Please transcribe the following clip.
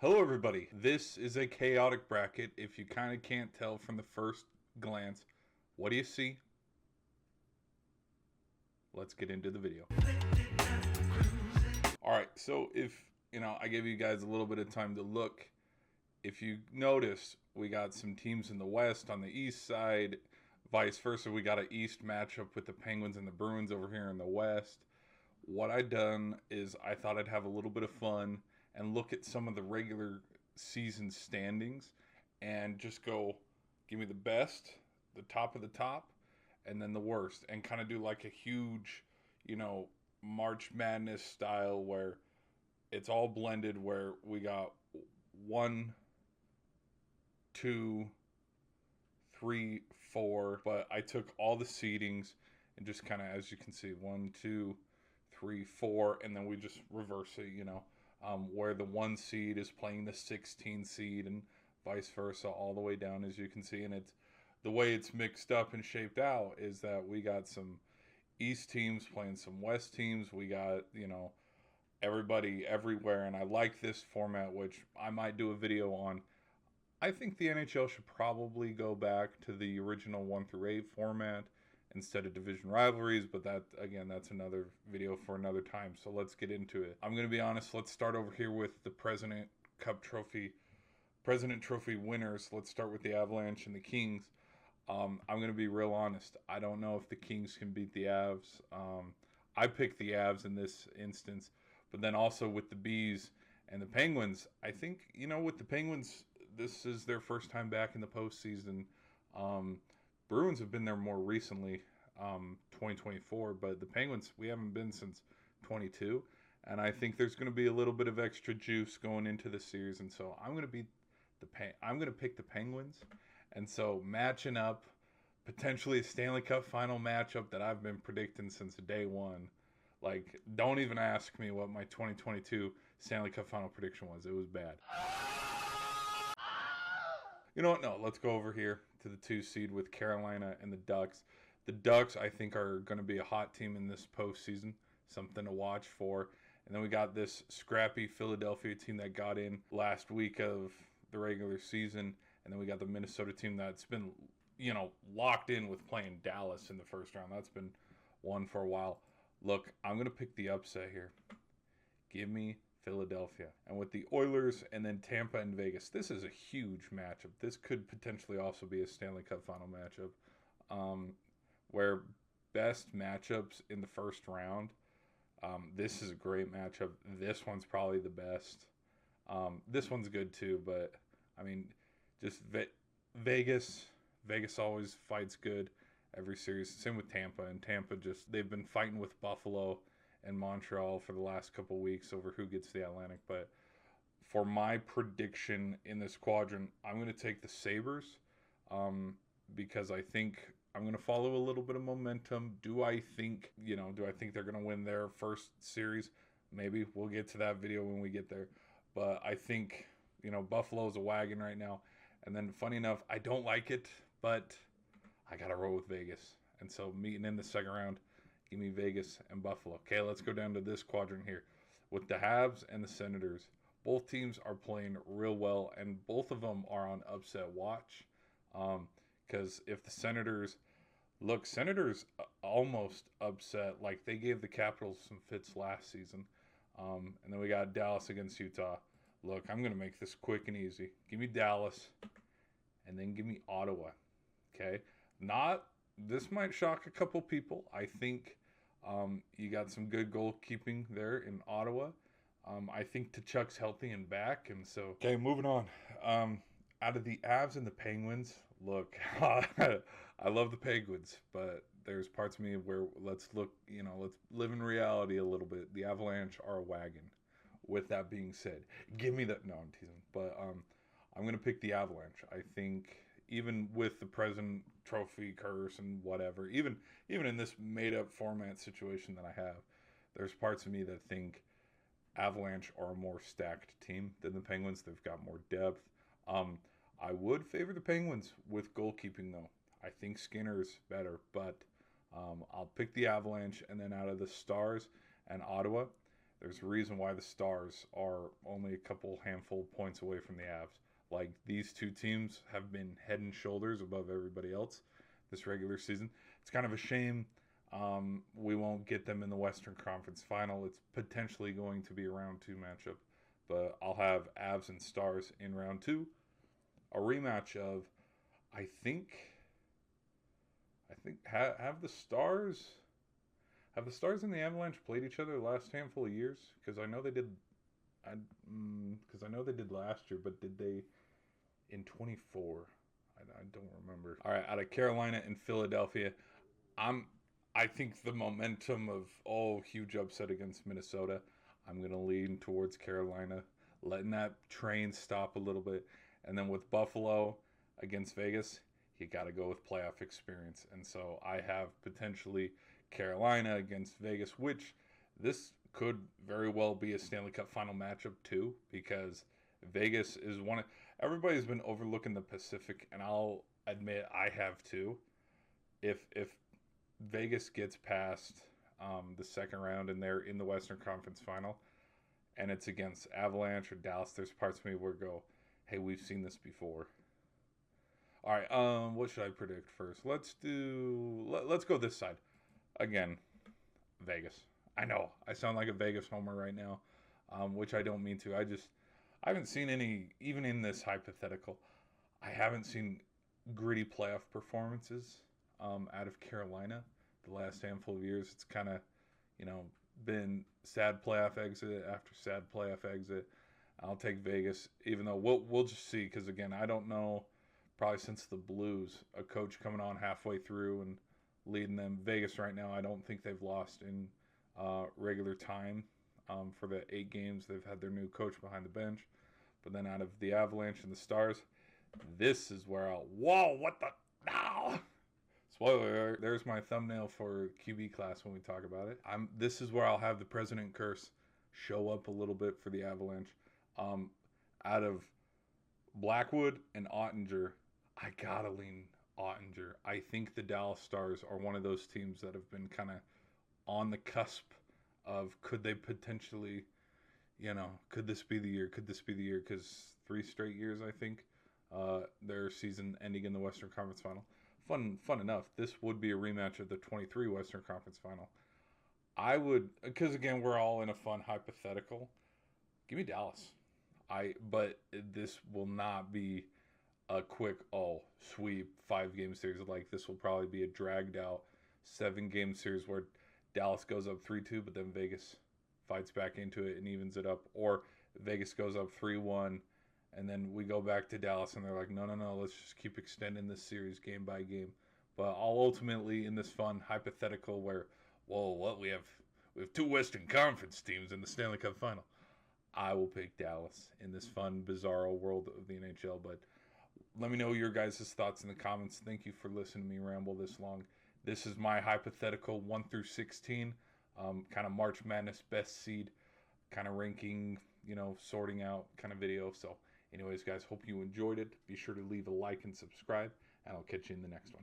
Hello everybody, this is a chaotic bracket. If you kind of can't tell from the first glance, what do you see? Let's get into the video. Alright, so if, I gave you guys a little bit of time to look. If you notice, we got some teams in the West on the East side, vice versa. We got an East matchup with the Penguins and the Bruins over here in the West. What I done is I thought I'd have a little bit of fun and look at some of the regular season standings and just go, give me the best, the top of the top, and then the worst, and kind of do like a huge, March Madness style where it's all blended, where we got 1, 2, 3, 4, but I took all the seedings and just kind of, as you can see, 1, 2, 3, 4, and then we just reverse it, where the 1 seed is playing the 16 seed and vice versa, all the way down, as you can see. And it's the way it's mixed up and shaped out is that we got some East teams playing some West teams. We got, everybody everywhere, and I like this format, which I might do a video on. I think the NHL should probably go back to the original 1 through 8 format instead of division rivalries, but that, again, that's another video for another time. So let's get into it. I'm going to be honest. Let's start over here with the President Trophy winners. Let's start with the Avalanche and the Kings. I'm going to be real honest. I don't know if the Kings can beat the Avs. I picked the Avs in this instance, but then also with the Bees and the Penguins, I think, with the Penguins, this is their first time back in the postseason. Bruins have been there more recently, 2024, but the Penguins, we haven't been since 22, and I think there's going to be a little bit of extra juice going into the series, and so I'm going to pick the Penguins, and so matching up, potentially a Stanley Cup final matchup that I've been predicting since day one. Like, don't even ask me what my 2022 Stanley Cup final prediction was. It was bad. You know what? No, let's go over here to the 2 seed with Carolina and the Ducks. The Ducks, I think, are going to be a hot team in this postseason, something to watch for. And then we got this scrappy Philadelphia team that got in last week of the regular season. And then we got the Minnesota team that's been, locked in with playing Dallas in the first round. That's been one for a while. Look, I'm going to pick the upset here. Give me Philadelphia. And with the Oilers and then Tampa and Vegas, this is a huge matchup. This could potentially also be a Stanley Cup final matchup, where best matchups in the first round. This is a great matchup. This one's probably the best. This one's good too, but I mean, just Vegas. Vegas always fights good every series. Same with Tampa. And Tampa they've been fighting with Buffalo and Montreal for the last couple weeks over who gets the Atlantic. But for my prediction in this quadrant, I'm going to take the Sabres, because I think I'm going to follow a little bit of momentum. Do I think they're going to win their first series? Maybe. We'll get to that video when we get there. But I think, Buffalo's a wagon right now. And then, funny enough, I don't like it, but I got to roll with Vegas. And so, meeting in the second round, give me Vegas and Buffalo. Okay, let's go down to this quadrant here with the Habs and the Senators. Both teams are playing real well, and both of them are on upset watch. Because if the Senators almost upset, like they gave the Capitals some fits last season. And then we got Dallas against Utah. Look, I'm going to make this quick and easy. Give me Dallas, and then give me Ottawa. Okay, this might shock a couple people. I think you got some good goalkeeping there in Ottawa. I think Tkachuk's healthy and back, and so okay. Moving on. Out of the Avs and the Penguins, look, I love the Penguins, but there's parts of me where let's live in reality a little bit. The Avalanche are a wagon. With that being said, give me that. No, I'm teasing, but I'm going to pick the Avalanche. I think even with the President Trophy curse and whatever, even in this made-up format situation that I have, there's parts of me that think Avalanche are a more stacked team than the Penguins. They've got more depth. I would favor the Penguins with goalkeeping, though. I think Skinner's better, but I'll pick the Avalanche. And then out of the Stars and Ottawa, There's a reason why the Stars are only a couple handful of points away from the Avs. Like, these two teams have been head and shoulders above everybody else this regular season. It's kind of a shame we won't get them in the Western Conference Final. It's potentially going to be a round 2 matchup, but I'll have Avs and Stars in round 2. A rematch of, I think have the Stars and the Avalanche played each other the last handful of years? Because I know they did. Because I know they did last year, but did they in 24? I don't remember. All right, out of Carolina and Philadelphia, I think the momentum of huge upset against Minnesota. I'm gonna lean towards Carolina, letting that train stop a little bit, and then with Buffalo against Vegas, you got to go with playoff experience, and so I have potentially Carolina against Vegas, which this could very well be a Stanley Cup final matchup too, because Vegas is one of, everybody's been overlooking the Pacific, and I'll admit I have too. If Vegas gets past the second round and they're in the Western Conference Final, and it's against Avalanche or Dallas, there's parts of me where go, hey, we've seen this before. All right, what should I predict first? Let's go this side. Again, Vegas. I know I sound like a Vegas homer right now, which I don't mean to. I haven't seen any, even in this hypothetical, I haven't seen gritty playoff performances out of Carolina the last handful of years. It's kind of, been sad playoff exit after sad playoff exit. I'll take Vegas, even though we'll just see, because again, I don't know. Probably since the Blues, a coach coming on halfway through and leading them. Vegas right now, I don't think they've lost in regular time for the 8 games. They've had their new coach behind the bench. But then out of the Avalanche and the Stars, this is where whoa, what the, no! Spoiler, there's my thumbnail for QB class when we talk about it. This is where I'll have the President Curse show up a little bit for the Avalanche. Out of Blackwood and Ottinger, I gotta lean Ottinger. I think the Dallas Stars are one of those teams that have been kind of on the cusp of, could they potentially, could this be the year? Could this be the year? Because 3 straight years, I think, their season ending in the Western Conference Final. Fun enough. This would be a rematch of the 23 Western Conference Final. I would, because again, we're all in a fun hypothetical. Give me Dallas. But this will not be a quick sweep 5-game series. Like, this will probably be a dragged out 7-game series where Dallas goes up 3-2, but then Vegas fights back into it and evens it up, or Vegas goes up 3-1 and then we go back to Dallas and they're like, no, let's just keep extending this series game by game. But I'll ultimately, in this fun hypothetical where, we have 2 Western Conference teams in the Stanley Cup Final, I will pick Dallas in this fun, bizarro world of the NHL. But let me know your guys' thoughts in the comments. Thank you for listening to me ramble this long. This is my hypothetical 1 through 16, kind of March Madness best seed, kind of ranking, sorting out kind of video. So anyways, guys, hope you enjoyed it. Be sure to leave a like and subscribe, and I'll catch you in the next one.